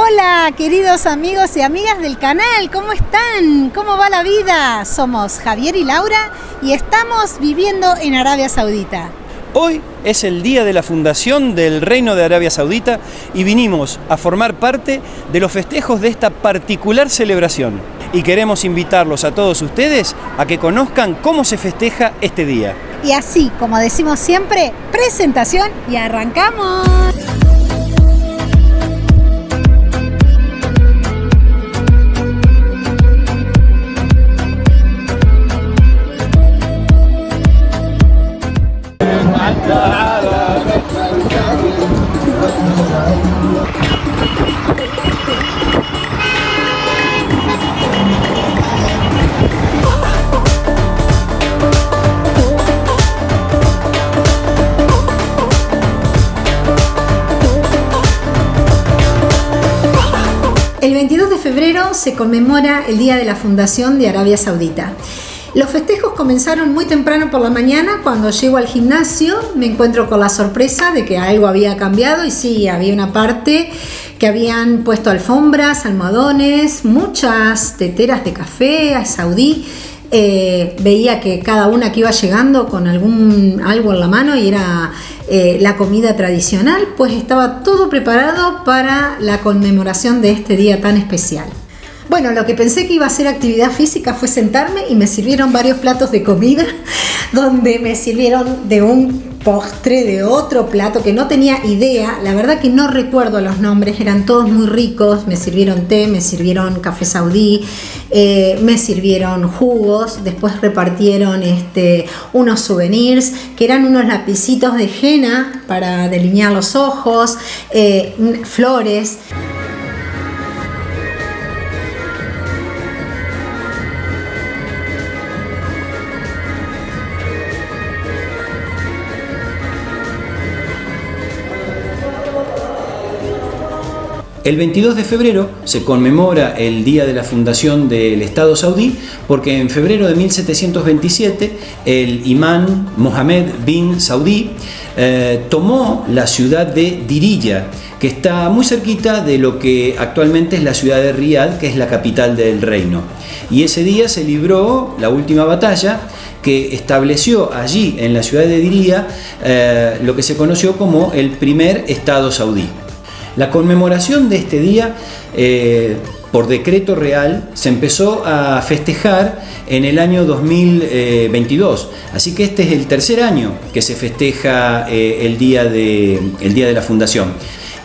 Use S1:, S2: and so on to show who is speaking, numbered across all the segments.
S1: Hola, queridos amigos y amigas del canal, ¿cómo están? ¿Cómo va la vida? Somos Javier y Laura y estamos viviendo en Arabia Saudita.
S2: Hoy es el día de la fundación del Reino de Arabia Saudita y vinimos a formar parte de los festejos de esta particular celebración. Y queremos invitarlos a todos ustedes a que conozcan cómo se festeja este día.
S1: Y así, como decimos siempre, presentación y arrancamos. El 22 de febrero se conmemora el Día de la Fundación de Arabia Saudita. Los festejos comenzaron muy temprano por la mañana. Cuando llego al gimnasio me encuentro con la sorpresa de que algo había cambiado y sí, había una parte que habían puesto alfombras, almohadones, muchas teteras de café saudí. Veía que cada una que iba llegando con algo en la mano y era la comida tradicional, pues estaba todo preparado para la conmemoración de este día tan especial. Bueno, lo que pensé que iba a ser actividad física fue sentarme y me sirvieron varios platos de comida, donde me sirvieron de un postre, de otro plato que no tenía idea, la verdad que no recuerdo los nombres, eran todos muy ricos, me sirvieron té, me sirvieron café saudí, me sirvieron jugos, después repartieron unos souvenirs que eran unos lapicitos de henna para delinear los ojos, flores.
S2: El 22 de febrero se conmemora el día de la fundación del Estado saudí porque en febrero de 1727 el imán Mohammed bin Saudí tomó la ciudad de Diriyah, que está muy cerquita de lo que actualmente es la ciudad de Riyadh, que es la capital del reino. Y ese día se libró la última batalla que estableció allí en la ciudad de Diriyah lo que se conoció como el primer Estado saudí. La conmemoración de este día, por decreto real, se empezó a festejar en el año 2022. Así que este es el tercer año que se festeja el día de la fundación.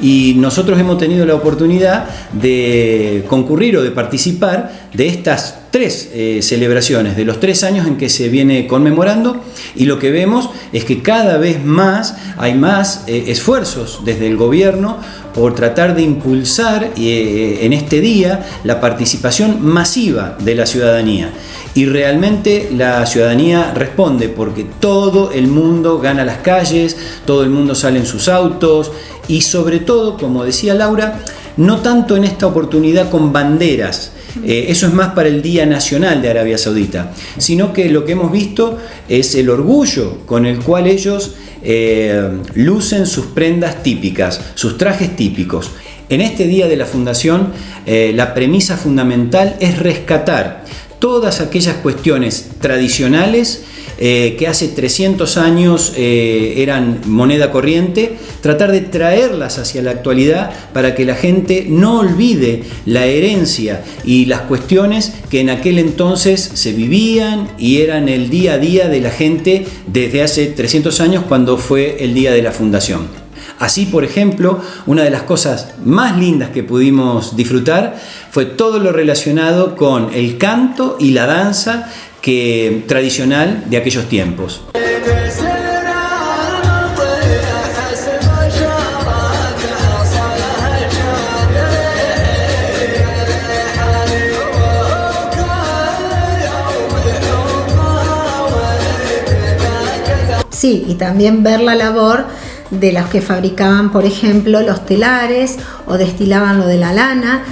S2: Y nosotros hemos tenido la oportunidad de concurrir o de participar de estas tres celebraciones, de los 3 años en que se viene conmemorando, y lo que vemos es que cada vez más hay más esfuerzos desde el gobierno por tratar de impulsar en este día la participación masiva de la ciudadanía. Y realmente la ciudadanía responde porque todo el mundo gana las calles, todo el mundo sale en sus autos y sobre todo, como decía Laura, no tanto en esta oportunidad con banderas, eso es más para el Día Nacional de Arabia Saudita, sino que lo que hemos visto es el orgullo con el cual ellos lucen sus prendas típicas, sus trajes típicos. En este día de la fundación, la premisa fundamental es rescatar todas aquellas cuestiones tradicionales que hace 300 años eran moneda corriente, tratar de traerlas hacia la actualidad para que la gente no olvide la herencia y las cuestiones que en aquel entonces se vivían y eran el día a día de la gente desde hace 300 años cuando fue el día de la fundación. Así, por ejemplo, una de las cosas más lindas que pudimos disfrutar fue todo lo relacionado con el canto y la danza tradicional de aquellos tiempos.
S1: Sí, y también ver la labor de los que fabricaban, por ejemplo, los telares o destilaban lo de la lana,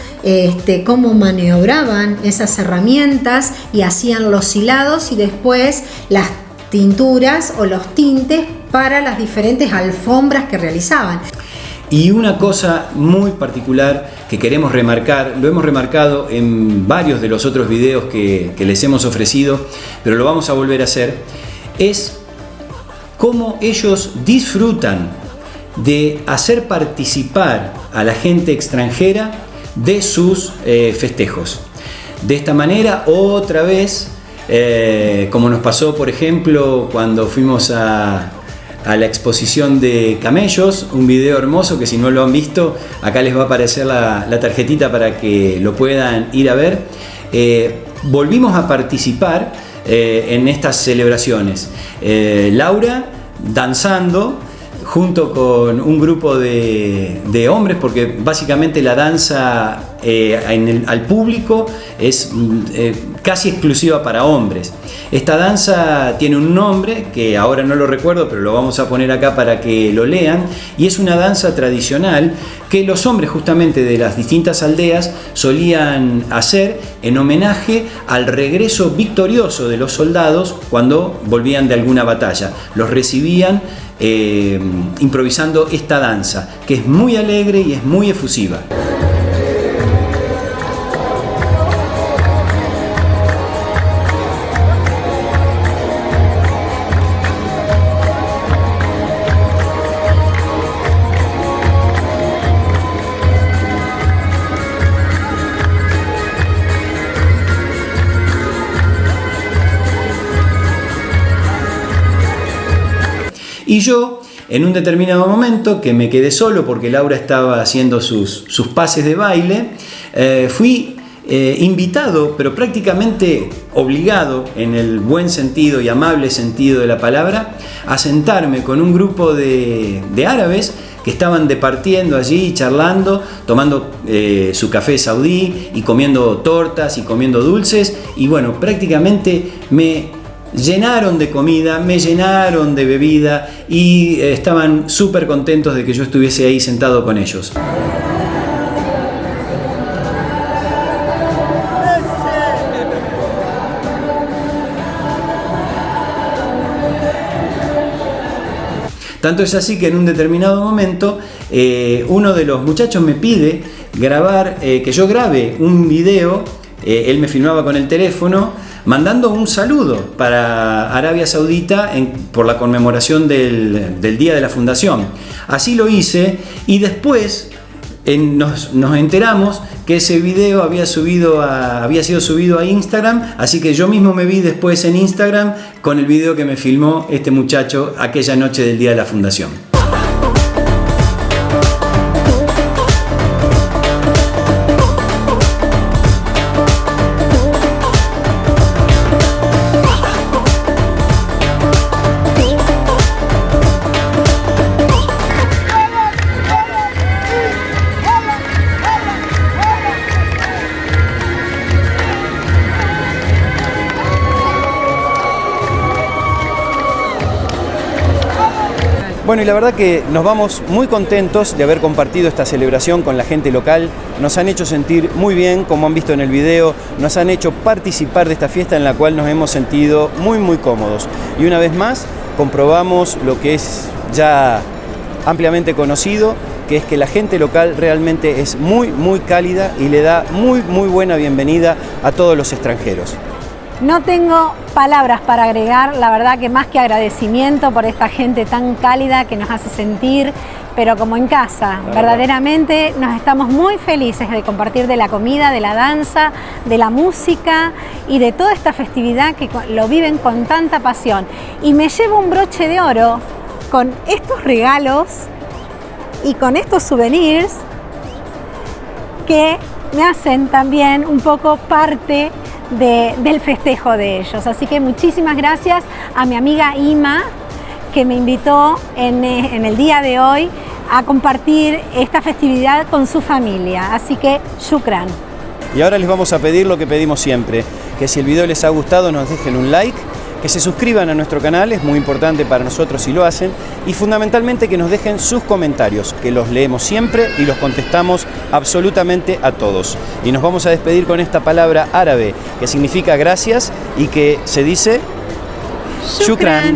S1: cómo maniobraban esas herramientas y hacían los hilados y después las tinturas o los tintes para las diferentes alfombras que realizaban.
S2: Y una cosa muy particular que queremos remarcar, lo hemos remarcado en varios de los otros videos que les hemos ofrecido, pero lo vamos a volver a hacer, es cómo ellos disfrutan de hacer participar a la gente extranjera de sus festejos. De esta manera, otra vez, como nos pasó, por ejemplo, cuando fuimos a la exposición de camellos, un video hermoso que si no lo han visto, acá les va a aparecer la tarjetita para que lo puedan ir a ver. Volvimos a participar en estas celebraciones. Laura danzando junto con un grupo de hombres, porque básicamente la danza al público es casi exclusiva para hombres. Esta danza tiene un nombre que ahora no lo recuerdo, pero lo vamos a poner acá para que lo lean, y es una danza tradicional que los hombres justamente de las distintas aldeas solían hacer en homenaje al regreso victorioso de los soldados cuando volvían de alguna batalla. Los recibían improvisando esta danza, que es muy alegre y es muy efusiva. Y yo, en un determinado momento, que me quedé solo porque Laura estaba haciendo sus pases de baile, fui invitado, pero prácticamente obligado, en el buen sentido y amable sentido de la palabra, a sentarme con un grupo de árabes que estaban departiendo allí, charlando, tomando su café saudí y comiendo tortas y comiendo dulces, y bueno, prácticamente me llenaron de comida, me llenaron de bebida y estaban súper contentos de que yo estuviese ahí sentado con ellos. Tanto es así que en un determinado momento uno de los muchachos me pide grabar, que yo grabe un video. Él me filmaba con el teléfono mandando un saludo para Arabia Saudita por la conmemoración del Día de la Fundación. Así lo hice y después nos enteramos que ese video había sido subido a Instagram, así que yo mismo me vi después en Instagram con el video que me filmó este muchacho aquella noche del Día de la Fundación. Bueno, y la verdad que nos vamos muy contentos de haber compartido esta celebración con la gente local. Nos han hecho sentir muy bien, como han visto en el video, nos han hecho participar de esta fiesta en la cual nos hemos sentido muy cómodos. Y una vez más comprobamos lo que es ya ampliamente conocido, que es que la gente local realmente es muy cálida y le da muy buena bienvenida a todos los extranjeros.
S3: No tengo palabras para agregar, la verdad que más que agradecimiento por esta gente tan cálida que nos hace sentir, pero como en casa. Verdaderamente nos estamos muy felices de compartir de la comida, de la danza, de la música y de toda esta festividad que lo viven con tanta pasión. Y me llevo un broche de oro con estos regalos y con estos souvenirs que me hacen también un poco parte del festejo de ellos. Así que muchísimas gracias a mi amiga Ima, que me invitó en el día de hoy a compartir esta festividad con su familia. Así que shukran.
S2: Y ahora les vamos a pedir lo que pedimos siempre, que si el video les ha gustado nos dejen un like, que se suscriban a nuestro canal, es muy importante para nosotros si lo hacen, y fundamentalmente que nos dejen sus comentarios, que los leemos siempre y los contestamos absolutamente a todos. Y nos vamos a despedir con esta palabra árabe, que significa gracias y que se dice shukran.